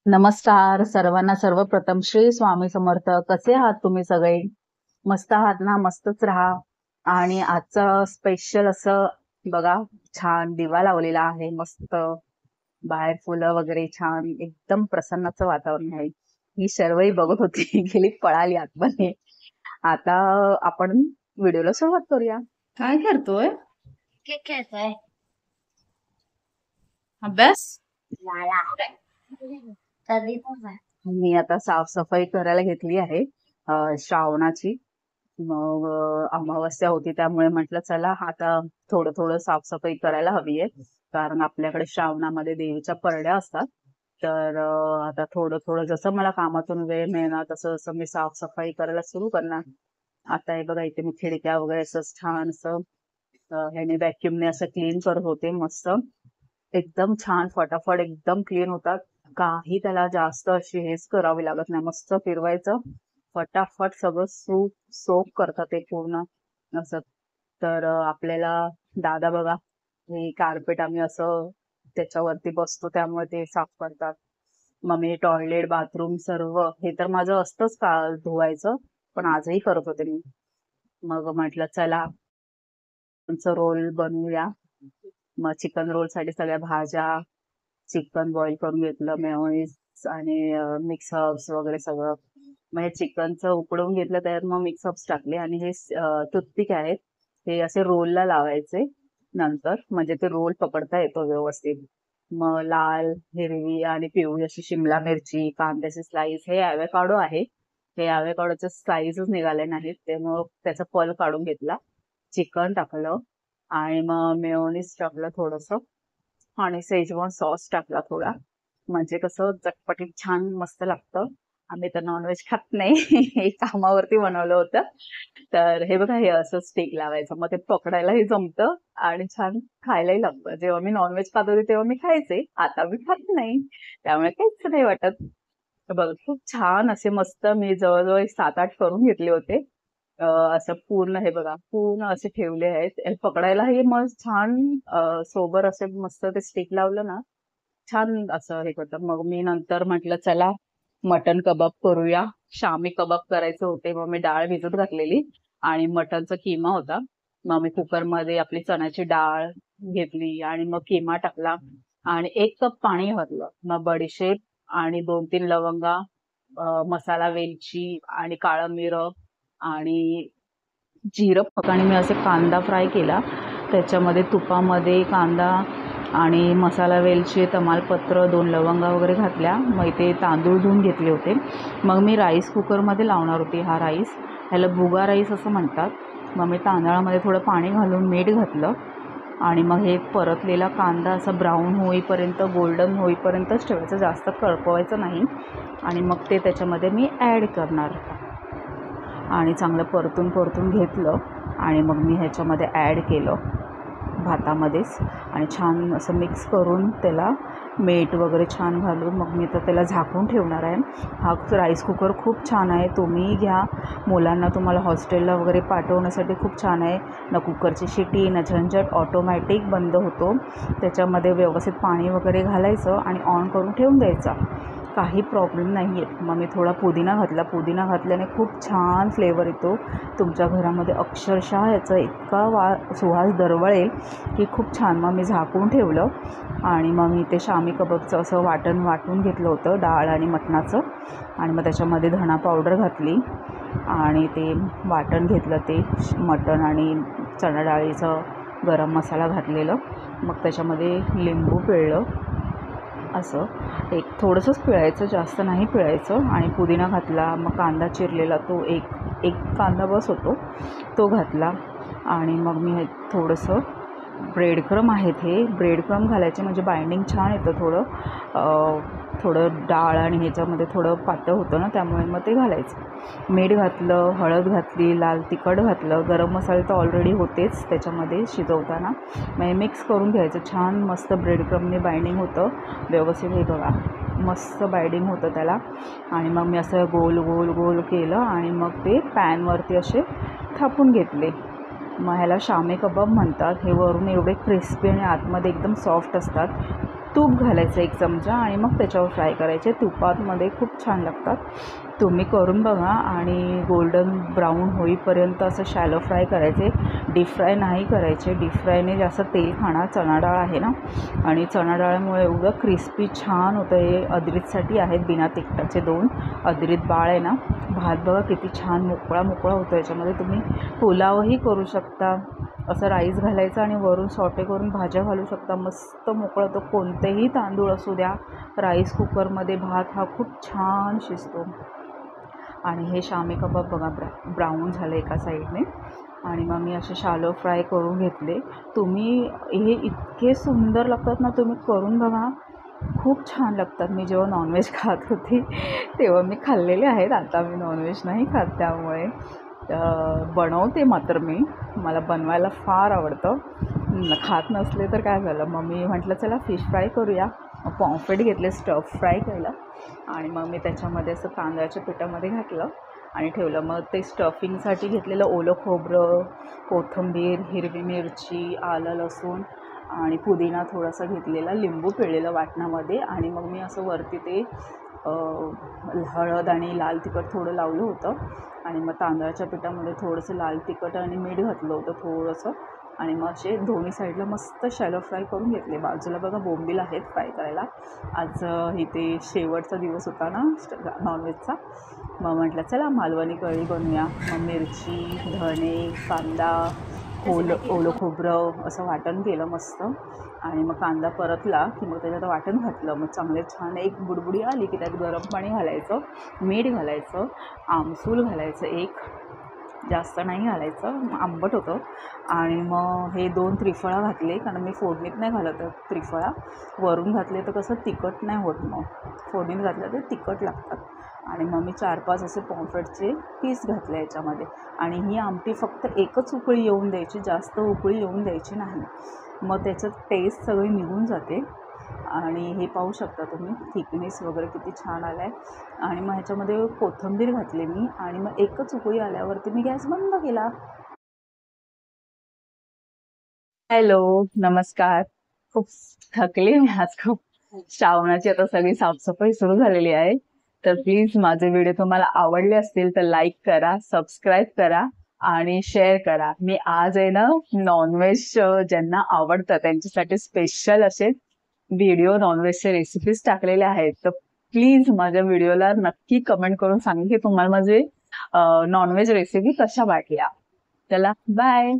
नमस्कार सर्वांना. सर्वप्रथम श्री स्वामी समर्थ. कसे आहात तुम्ही सगळे? मस्त आहात ना? मस्तच राहा. आणि आजचं स्पेशल असं बघा, छान दिवा लावलेला आहे. मस्त बाहेर फुलं वगैरे छान, एकदम प्रसन्नाचं वातावरण आहे. ही शर्वई बघत होती गेली पळाली आतमध्ये. आता आपण व्हिडिओला सुरुवात करूया. काय करतोय? काय खेळतोय? अभ्यास? कधीच आहे. मी आता साफसफाई करायला घेतली आहे श्रावणाची. मग अमावस्या होती त्यामुळे म्हटलं चला आता थोडं थोडं साफसफाई करायला हवी आहे. कारण आपल्याकडे श्रावणामध्ये देवीच्या परड्या असतात. तर आता थोडं थोडं जसं मला कामातून वेळ मिळणार तसं तसं मी साफसफाई करायला सुरू करणार. आता हे बघा, इथे मी खिडक्या वगैरे असं छान असं ह्याने व्हॅक्युमने असं क्लीन करत होते. मस्त एकदम छान फटाफट एकदम क्लीन होतात. काही त्याला जास्त अशी हेच करावी लागत नाही. मस्त फिरवायचं, फटाफट सगळं सोक करतात ते पूर्ण असं. तर आपल्याला दादा बघा, हे कार्पेट आम्ही असं त्याच्यावरती बसतो त्यामुळे ते साफ करतात. मग मी टॉयलेट बाथरूम सर्व हे तर माझं असतंच का धुवायचं, पण आजही करत होते मी. मग म्हटलं चला रोल बनवूया. मग चिकन रोल साठी सगळ्या भाज्या, चिकन बॉईल करून घेतलं, मेयोनीज आणि मिक्स हर्ब्स वगैरे सगळं. मग हे चिकनचं उकडवून घेतलं, त्यात मग मिक्स हर्ब्स टाकले आणि हे टूथपिक आहेत हे असे रोलला लावायचे नंतर, म्हणजे ते रोल पकडता येतो व्यवस्थित. मग लाल, हिरवी आणि पिवळी अशी शिमला मिरची, कांद्याचे स्लाइस, हे ॲव्होकाडो आहे. हे ॲव्होकाडोचे स्लाइसच निघाले नाहीत ते मग त्याचा पल काढून घेतला. चिकन टाकलं आणि मग मेयोनीज टाकलं थोडंसं आणि शेजवान सॉस टाकला थोडा. म्हणजे कसं चटपटीत छान मस्त लागतं. आम्ही तर नॉनव्हेज खात नाही हे कामावरती बनवलं होतं. तर हे बघा, हे असं स्टिक लावायचं, मग ते पकडायलाही जमतं आणि छान खायलाही लागतं. जेव्हा मी नॉनव्हेज खात होते तेव्हा मी खायचे, आता मी खात नाही, त्यामुळे काहीच नाही वाटत. तर बघ, खूप छान असे मस्त मी जवळजवळ 7-8 करून घेतले होते. असं पूर्ण हे बघा, पूर्ण असे ठेवले आहेत. पकडायलाही मग छान सोबर असे मस्त ते स्टिक लावलं ना, छान असं हे करतं. मग मी नंतर म्हटलं चला मटन कबाब करूया. शामी कबाब करायचे होते, मग मी डाळ भिजत घातलेली आणि मटनचा किमा होता. मग मी कुकरमध्ये आपली चण्याची डाळ घेतली आणि मग किमा टाकला आणि 1 कप पाणी घातलं. मग बडीशेप आणि 2-3 लवंगा, मसाला वेलची आणि काळं मिरं आणि जिरं आणि मी असे कांदा फ्राय केला. त्याच्यामध्ये तुपामध्ये कांदा आणि मसाला वेलची, तमालपत्र, 2 लवंगा वगैरे घातल्या. मग ते तांदूळ धुवून घेतले होते. मग मी राईस कुकरमध्ये लावणार होते. हा राईस, ह्याला भुगा राईस असं म्हणतात. मग मी तांदळामध्ये थोडं पाणी घालून मीठ घातलं आणि मग हे परतलेला कांदा असा ब्राऊन होईपर्यंत, गोल्डन होईपर्यंतच ठेवायचं, जास्त करपवायचं नाही. आणि मग ते त्याच्यामध्ये मी ॲड करणार आणि चांगलं परतून परतून घेतलं आणि मग मी ह्याच्यामध्ये ॲड केलं भातामध्येच आणि छान असं मिक्स करून त्याला मीठ वगैरे छान घालून मग मी तर त्याला झाकून ठेवणार आहे. हा राईस कुकर खूप छान आहे, तुम्ही घ्या. मुलांना तुम्हाला हॉस्टेलला वगैरे पाठवण्यासाठी खूप छान आहे. ना कुकरची शिटी ना झंझट, ऑटोमॅटिक बंद होतो. त्याच्यामध्ये व्यवस्थित पाणी वगैरे घालायचं आणि ऑन करून ठेवून द्यायचा, काही प्रॉब्लेम नाही आहे. मग मी थोडा पुदिना घातला. पुदिना घातल्याने खूप छान फ्लेवर येतो तुमच्या घरामध्ये. अक्षरशः याचा इतका सुवास दरवळेल की खूप छान. मग मी झाकून ठेवलं आणि मग मी ते शामी कबाबचं असं वाटून घेतलं होतं, डाळ आणि मटणाचं. आणि मग त्याच्यामध्ये धणा पावडर घातली आणि ते वाटण घेतलं, ते मटण आणि चणा डाळीचं गरम मसाला घातलेलं. मग त्याच्यामध्ये लिंबू पिळलं, असं एक थोडंसंच पिळायचं, जास्त नाही पिळायचं. आणि पुदिना घातला. मग कांदा चिरलेला तो एक कांदा बस होतो, तो घातला. आणि मग मी हे थोडंसं ब्रेडक्रम आहेत, हे ब्रेडक्रम घालायचे म्हणजे बाइंडिंग छान येतं. थोडं डाळ आणि ह्याच्यामध्ये थोडं पातळ होतं ना, त्यामुळे मग ते घालायचं. मीठ घातलं, हळद घातली, लाल तिखट घातलं, गरम मसाले तर ऑलरेडी होतेच त्याच्यामध्ये शिजवताना. मग हे मिक्स करून घ्यायचं छान. मस्त ब्रेडक्रमने बाइंडिंग होतं व्यवस्थित. हे बघा, मस्त बाइंडिंग होतं त्याला. आणि मग मी असं गोल गोल गोल केलं आणि मग ते पॅनवरती असे थापून घेतले. मग ह्याला शामी कबाब म्हणतात. हे वरून एवढे क्रिस्पी आणि आतमध्ये एकदम सॉफ्ट असतात. तूप घालायचं 1 चमचा आणि मग त्याच्यावर फ्राय करायचे. तुपामध्ये खूप छान लागतात. तुम्ही करून बघा आणि गोल्डन ब्राऊन होईपर्यंत असं शॅलो फ्राय करायचे. डीप फ्राय नाही करायचे. डीप फ्रायने जास्त तेल खाणार. चणा डाळ आहे ना, आणि चणा डाळामुळे एवढं क्रिस्पी छान होतं. हे अद्रितसाठी आहेत बिना तिखटाचे 2 अद्रित बाळ आहे ना. भात बघा किती छान मोकळा मोकळा होतो. याच्यामध्ये तुम्ही पुलावही करू शकता. असं राईस घालायचं आणि वरून सॉटे करून भाज्या घालू शकता. मस्त मोकळा होतो. कोणतेही तांदूळ असू द्या, राईस कुकरमध्ये भात हा खूप छान शिजतो. आणि हे शामी कबाब बघा ब्राऊन झालं एका साईडने, आणि मग मी असे शालो फ्राय करून घेतले. तुम्ही हे इतके सुंदर लागतात ना, तुम्ही करून बघा, खूप छान लागतात. मी जेव्हा नॉनव्हेज खात होती तेव्हा मी खाल्लेले आहेत. आता मी नॉनव्हेज नाही खात, त्यामुळे बनवते मात्र मला बनवायला फार आवडतं. खात नसले तर काय झालं, मग मी म्हटलं चला फिश फ्राय करूया. पॉम्फ्रेट घेतले स्टफ फ्राय केलं, आणि मग मी त्याच्यामध्ये असं तांदळाच्या पिठामध्ये घातलं आणि ठेवलं. मग ते स्टफिंगसाठी घेतलेलं ओलं खोबरं, कोथिंबीर, हिरवी मिरची, आलं लसूण आणि पुदिना थोडासा घेतलेला, लिंबू पिळलेलं वाटणामध्ये, आणि मग मी असं वरती ते हळद आणि लाल तिखट थोडं लावलं होतं, आणि मग तांदळाच्या पिठामध्ये थोडंसं लाल तिखट आणि मीठ घातलं होतं थोडंसं, आणि मग असे दोन्ही साईडला मस्त शॅलो फ्राय करून घेतले. बाजूला बघा बोंबील आहेत फ्राय करायला. आज इथे शेवटचा दिवस होता ना नॉनव्हेजचा. मग म्हटलं चला मालवणी कढी बनवूया. मग मिरची, धणे, कांदा, ओलं खोबरं असं वाटण केलं मस्त, आणि मग कांदा परतला की मग त्याच्यात वाटण घातलं. मग चांगले छान एक बुडबुडी आली की त्यात गरम पाणी घालायचं, मीठ घालायचं, आमसूल घालायचं, एक जास्त नाही घालायचं, आंबट होतं. आणि मग हे 2 त्रिफळा घातले, कारण मी फोडणीत नाही घालत त्रिफळा. वरून घातले तर कसं तिखट नाही होत, मग फोडणीत घातलं तर तिखट लागतात. आणि मग मी 4-5 असे पॉम्फ्रेटचे पीस घातले याच्यामध्ये. आणि ही आमटी फक्त एकच उकळी येऊन द्यायची, जास्त उकळी येऊन द्यायची नाही. मग त्याच्यात टेस्ट सगळी निघून जाते. आणि हे पाहू शकता तुम्ही थिकनेस वगैरे किती छान आला आहे. आणि मग ह्याच्यामध्ये कोथिंबीर घातली मी, आणि मग एकच उकळी आल्यावरती मी गॅस बंद केला. हॅलो, नमस्कार. खूप थकले मी आज खूप. श्रावणाची आता सगळी साफसफाई सुरू झालेली आहे. तर प्लीज माझे व्हिडिओ तुम्हाला आवडले असतील तर लाईक करा, सबस्क्राईब करा आणि शेअर करा. मी आज आहे ना नॉनव्हेज ज्यांना आवडतं त्यांच्यासाठी स्पेशल असे व्हिडिओ नॉनव्हेजचे रेसिपीज टाकलेले आहेत. तर प्लीज माझ्या व्हिडिओला नक्की कमेंट करून सांगा की तुम्हाला माझे नॉनव्हेज रेसिपी कशा वाटल्या. चला बाय.